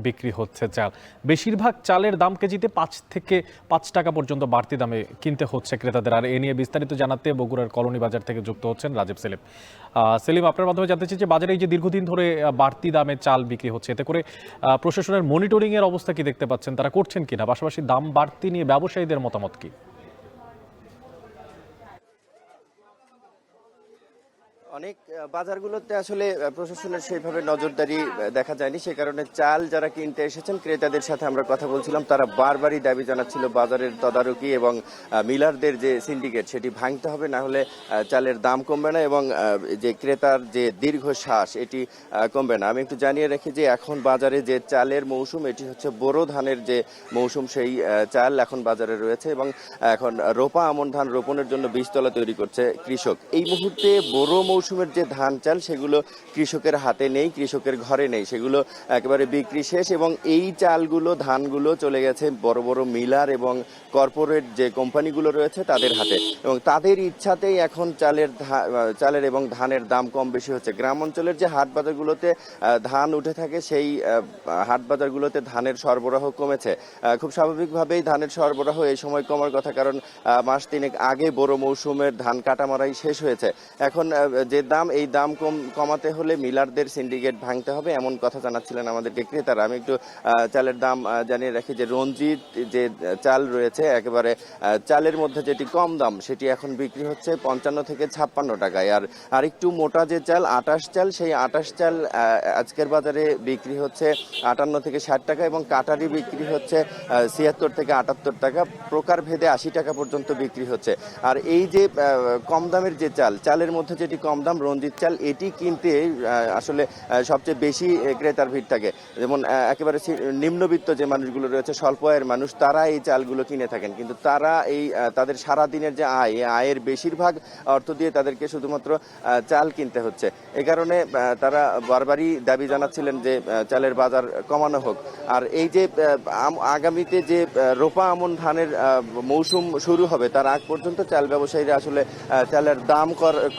বিক্রি হচ্ছে চাল। বেশিরভাগ চালের দাম কেজিতে 5 থেকে 5 টাকা পর্যন্ত বাড়তি দামে কিনতে হচ্ছে ক্রেতাদের। আর এ নিয়ে বিস্তারিত জানাতে বগুড়ার কলোনি বাজার থেকে যুক্ত হচ্ছেন রাজীব সেলিম। সেলিম, আপনার মাধ্যমে জানতে চাই যে বাজারে এই যে দীর্ঘদিন ধরে বাড়তি দামে চাল বিক্রি হচ্ছে, এতে করে প্রশাসনের মনিটরিং এর অবস্থা কি দেখতে পাচ্ছেন, তারা করছেন কিনা? পাশাপাশি দাম বাড়তি নিয়ে ব্যবসায়ীদের মতামত কি? অনেক বাজারগুলোতে আসলে প্রশাসনের সেইভাবে নজরদারি দেখা যায়নি, সে কারণে চাল যারা কিনতে এসেছেন ক্রেতাদের সাথে আমরা কথা বলছিলাম, তারা বারবারই দাবি জানাচ্ছিল বাজারের তদারকি এবং মিলারদের যে সিন্ডিকেট সেটি ভাঙতে হবে, না হলে চালের দাম কমবে না এবং যে ক্রেতার যে দীর্ঘশ্বাস এটি কমবে না। আমি একটু জানিয়ে রাখি যে এখন বাজারে যে চালের মৌসুম, এটি হচ্ছে বোরো ধানের যে মৌসুম, সেই চাল এখন বাজারে রয়েছে এবং এখন রোপা আমন ধান রোপণের জন্য বীজতলা তৈরি করছে কৃষক। এই মুহূর্তে বোরো মৌসুমের যে ধান চাল সেগুলো কৃষকের হাতে নেই, কৃষকের ঘরে নেই, সেগুলো একেবারে বিক্রি শেষ এবং এই চালগুলো ধানগুলো চলে গেছে বড় বড় মিলার এবং কর্পোরেট যে কোম্পানিগুলো রয়েছে তাদের হাতে এবং তাদের ইচ্ছাতেই এখন চালের এবং ধানের দাম কম বেশি হচ্ছে। গ্রাম অঞ্চলের যে হাট বাজারগুলোতে ধান উঠে থাকে সেই হাট বাজারগুলোতে ধানের সরবরাহ কমেছে। খুব স্বাভাবিকভাবেই ধানের সরবরাহ এই সময় কমার কথা, কারণ মাস তিনেক আগে বড় মৌসুমের ধান কাটা মারাই শেষ হয়েছে। এখন যে দাম, এই দাম কমাতে হলে মিলারদের সিন্ডিকেট ভাঙতে হবে, এমন কথা জানাচ্ছিলেন আমাদেরকে ক্রেতারা। আমি একটু চালের দাম জানিয়ে রাখি যে রঞ্জিত যে চাল রয়েছে একেবারে চালের মধ্যে যেটি কম দাম সেটি এখন বিক্রি হচ্ছে 55 থেকে 56 টাকায়। আর একটু মোটা যে চাল 28 চাল, সেই 28 চাল আজকের বাজারে বিক্রি হচ্ছে 58 থেকে 60 টাকা এবং কাটারি বিক্রি হচ্ছে 76 থেকে 78 টাকা, প্রকার ভেদে 80 টাকা পর্যন্ত বিক্রি হচ্ছে। আর এই যে কম দামের যে চালের মধ্যে যেটি কম দাম রঞ্জিত চাল, এটি কিনতে আসলে সবচেয়ে বেশি ক্রেতার ভিড় থাকে। যেমন একেবারে নিম্নবিত্ত যে মানুষগুলো রয়েছে, স্বল্প আয়ের মানুষ, তারা এই চালগুলো কিনে থাকেন, কিন্তু তারা তাদের সারা দিনের যে আয়ের বেশিরভাগ অর্থ দিয়ে তাদেরকে শুধুমাত্র চাল কিনতে হচ্ছে। এ কারণে তারা বারবারই দাবি জানাচ্ছিলেন যে চালের বাজার কমানো হোক। আর এই যে আগামীতে যে রোপা আমন ধানের মৌসুম শুরু হবে, তার আগ পর্যন্ত চাল ব্যবসায়ীরা আসলে চালের দাম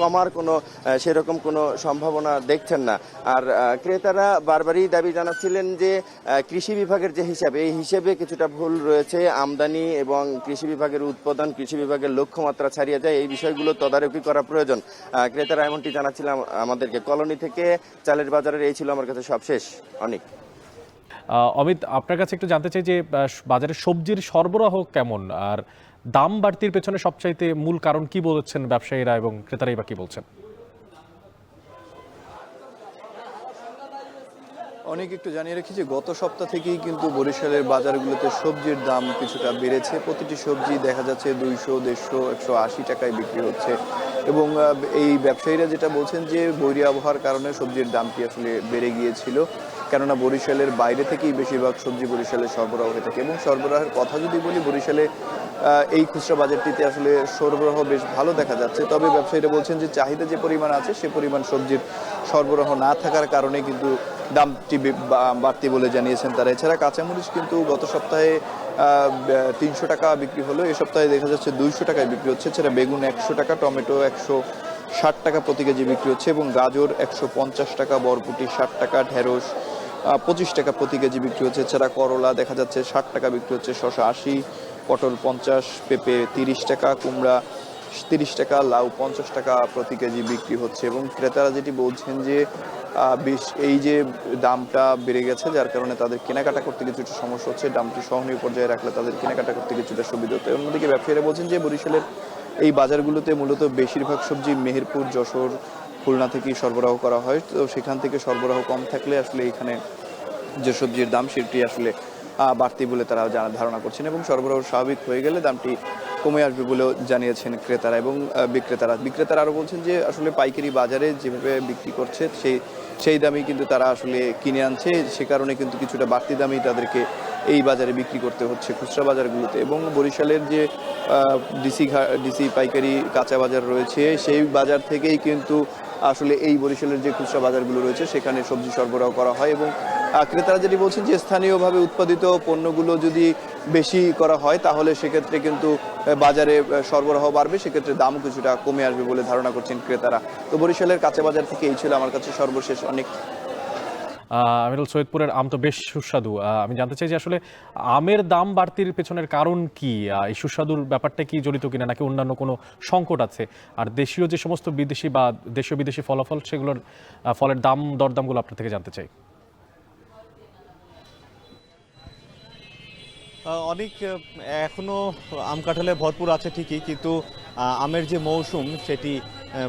কমার কোনো সেরকম কোনো সম্ভাবনা দেখছেন না। আর ক্রেতারা বারবারই দাবি জানাচ্ছিলেন যে কৃষি বিভাগের যে হিসাব, এই হিসেবে কিছুটা ভুল রয়েছে। আমদানি এবং কৃষি বিভাগের উৎপাদন, কৃষি বিভাগের লক্ষ্যমাত্রা ছাড়িয়ে যায়, এই বিষয়গুলো তদারকি করা প্রয়োজন। ক্রেতারা এমনটি জানাচ্ছিলাম আমাদেরকে। কলোনি থেকে চালের বাজারের এই ছিল আমার কাছে সবশেষ। অনেক অমিত, আপনার কাছে একটু জানতে চাই যে বাজারে সবজির সরবরাহ কেমন, আর দাম বাড়তির পেছনে সবচাইতে মূল কারণ কি বলছেন ব্যবসায়ীরা এবং ক্রেতারাই বা কি বলছেন? অনেক একটু জানিয়ে রাখি যে গত সপ্তাহ থেকেই কিন্তু বরিশালের বাজারগুলোতে সবজির দাম কিছুটা বেড়েছে। প্রতিটি সবজি দেখা যাচ্ছে 200, 150, 180 টাকায় বিক্রি হচ্ছে এবং এই ব্যবসায়ীরা যেটা বলছেন যে বৈরী আবহাওয়ার কারণে সবজির দামটি আসলে বেড়ে গিয়েছিল, কেননা বরিশালের বাইরে থেকেই বেশিরভাগ সবজি বরিশালে সরবরাহ হয়ে থাকে এবং সরবরাহের কথা যদি বলি, বরিশালে এই খুচরা বাজারটিতে আসলে সরবরাহ বেশ ভালো দেখা যাচ্ছে। তবে ব্যবসায়ীরা বলছেন যে চাহিদা যে পরিমাণ আছে সে পরিমাণ সবজির সরবরাহ না থাকার কারণে কিন্তু দামটি বাড়তি বলে জানিয়েছেন তারা। এছাড়া কাঁচামরিচ কিন্তু গত সপ্তাহে 300 টাকা বিক্রি হলো, এ সপ্তাহে দেখা যাচ্ছে 200 টাকায় বিক্রি হচ্ছে। এছাড়া বেগুন 100 টাকা, টমেটো 160 টাকা প্রতি কেজি বিক্রি হচ্ছে এবং গাজর 150 টাকা, বরবটি 60 টাকা, ঢেঁড়স 25 টাকা প্রতি কেজি বিক্রি হচ্ছে। এছাড়া করলা দেখা যাচ্ছে 60 টাকা বিক্রি হচ্ছে, শসা 80, পটল 50, পেঁপে 30 টাকা, কুমড়া 30 টাকা, লাউ 50 টাকা প্রতি কেজি বিক্রি হচ্ছে। এবং ক্রেতারা যেটি বলছেন যে এই যে দামটা বেড়ে গেছে, যার কারণে তাদের কেনাকাটা করতে কিছুটা সমস্যা হচ্ছে। দামটি সহনীয় পর্যায়ে রাখলে তাদের কেনাকাটা করতে কিছুটা সুবিধা হতো। অন্যদিকে ব্যবসায়ীরা বলছেন যে বরিশালের এই বাজারগুলোতে মূলত বেশিরভাগ সবজি মেহেরপুর, যশোর, খুলনা থেকেই সরবরাহ করা হয়। তো সেখান থেকে সরবরাহ কম থাকলে আসলে এখানে যে সবজির দাম সেটি আসলে বাড়তি বলে তারা ধারণা করছেন এবং সরবরাহ স্বাভাবিক হয়ে গেলে দামটি কমে আসবে বলেও জানিয়েছেন ক্রেতারা এবং বিক্রেতারা আরও বলছেন যে আসলে পাইকারি বাজারে যেভাবে বিক্রি করছে সেই দামেই কিন্তু তারা আসলে কিনে আনছে, সে কারণে কিন্তু কিছুটা বাড়তি দামেই তাদেরকে এই বাজারে বিক্রি করতে হচ্ছে খুচরা বাজারগুলোতে। এবং বরিশালের যে ডিসি পাইকারি কাঁচা বাজার রয়েছে, সেই বাজার থেকেই কিন্তু আসলে এই বরিশালের যে খুচরা বাজারগুলো রয়েছে সেখানে সবজি সরবরাহ করা হয় এবং ক্রেতারা যেটি বলছেন যে স্থানীয়ভাবে উৎপাদিত পণ্যগুলো যদি বেশি করা হয় তাহলে সেক্ষেত্রে কিন্তু বাজারে সরবরাহ বাড়বে, সেক্ষেত্রে দামও কিছুটা কমে আসবে বলে ধারণা করছেন ক্রেতারা। তো বরিশালের কাঁচা বাজার থেকে এই ছিল আমার কাছে সর্বশেষ। অনেক আমিরুল, সৈয়দপুরের আম তো বেশ সুস্বাদু। আমি জানতে চাই যে আসলে আমের দাম বাড়তির পেছনের কারণ কি? এই সুস্বাদুর ব্যাপারটা কি জড়িত কিনা, নাকি অন্যান্য কোনো সংকট আছে? আর দেশীয় যে সমস্ত বিদেশি বা দেশীয় বিদেশি ফলাফল, সেগুলোর ফলের দরদামগুলো আপনার থেকে জানতে চাই। অনেক এখনো আম কাঁঠালে ভরপুর আছে ঠিকই, কিন্তু আমের যে মৌসুম সেটি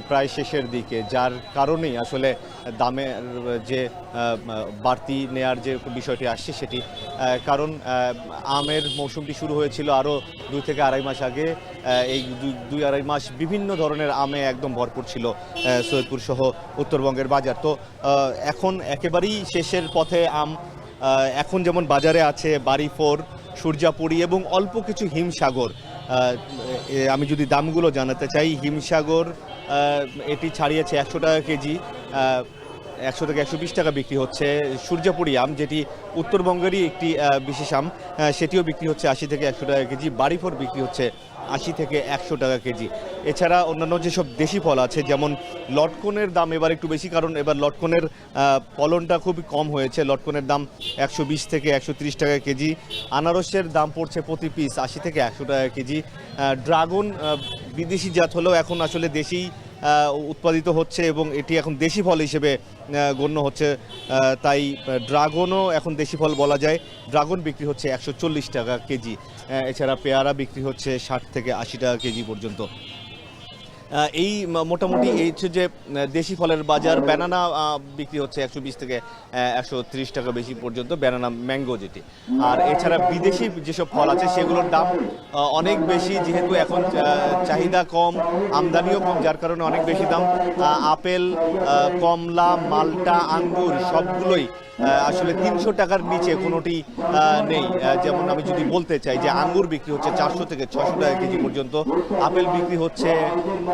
প্রায় শেষের দিকে, যার কারণেই আসলে দামের যে বাড়তি নেয়ার যে বিষয়টি আসছে সেটি কারণ আমের মৌসুমটি শুরু হয়েছিল আরও 2 থেকে আড়াই মাস আগে। এই 2-2.5 মাস বিভিন্ন ধরনের আমে একদম ভরপুর ছিল সৈয়দপুর সহ উত্তরবঙ্গের বাজার। তো এখন একেবারেই শেষের পথে আম। এখন যেমন বাজারে আছে বাড়িফোর, সূর্যাপুরী এবং অল্প কিছু হিমসাগর। আমি যদি দামগুলো জানাতে চাই, হিমসাগর এটি ছাড়িয়েছে 100 টাকা কেজি, 100 থেকে 120 টাকা বিক্রি হচ্ছে। সূর্যাপুরী আম, যেটি উত্তরবঙ্গেরই একটি বিশেষ আম, সেটিও বিক্রি হচ্ছে 80 থেকে 100 টাকা কেজি। বাড়িফোর বিক্রি হচ্ছে 80 থেকে 100 টাকা কেজি। এছাড়া অন্যান্য যেসব দেশি ফল আছে, যেমন লটকনের দাম এবার একটু বেশি, কারণ এবার লটকনের ফলনটা খুবই কম হয়েছে। লটকনের দাম 120 থেকে 130 টাকা কেজি। আনারসের দাম পড়ছে প্রতি পিস 80 থেকে 100 টাকা কেজি। ড্রাগন বিদেশি জাত হলেও এখন আসলে দেশি উৎপাদিত হচ্ছে এবং এটি এখন দেশি ফল হিসেবে গণ্য হচ্ছে, তাই ড্রাগনও এখন দেশি ফল বলা যায়। ড্রাগন বিক্রি হচ্ছে 140 টাকা কেজি। এছাড়া পেয়ারা বিক্রি হচ্ছে 60 থেকে 80 টাকা কেজি পর্যন্ত। এই মোটামুটি এই হচ্ছে যে দেশি ফলের বাজার। ব্যানানা বিক্রি হচ্ছে 120 থেকে 130 টাকা বেশি পর্যন্ত, ব্যানানা ম্যাঙ্গো যেটি। আর এছাড়া বিদেশি যেসব ফল আছে সেগুলোর দাম অনেক বেশি, যেহেতু এখন চাহিদা কম, আমদানিও কম, যার কারণে অনেক বেশি দাম। আপেল, কমলা, মাল্টা, আঙ্গুর সবগুলোই আসলে 300 টাকার নিচে কোনোটি নেই। যেমন আমি যদি বলতে চাই যে আঙ্গুর বিক্রি হচ্ছে 400 থেকে 600 টাকা কেজি পর্যন্ত। আপেল বিক্রি হচ্ছে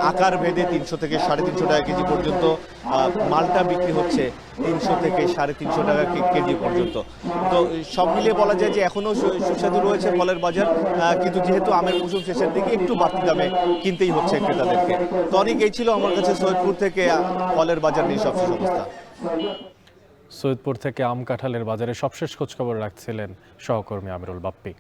আকার ভেদে 300 থেকে 350 টাকা কেজি পর্যন্ত। মালটা বিক্রি হচ্ছে 300 থেকে 350 টাকা কেজি পর্যন্ত। তো সব মিলিয়ে বলা যায় যে এখনও সুস্বাদু রয়েছে ফলের বাজার, কিন্তু যেহেতু আমের মৌসুম শেষের দিকে একটু বাড়তি দামে কিনতেই হচ্ছে ক্রেতাদেরকে। তো অনেক এই ছিল আমার কাছে সৈয়দপুর থেকে ফলের বাজার নিয়ে সবশেষ অবস্থা। সৈয়দপুর থেকে আম কাঁঠালের বাজারে সবশেষ খোঁজখবর রাখছিলেন সহকর্মী আমিরুল বাপ্পি।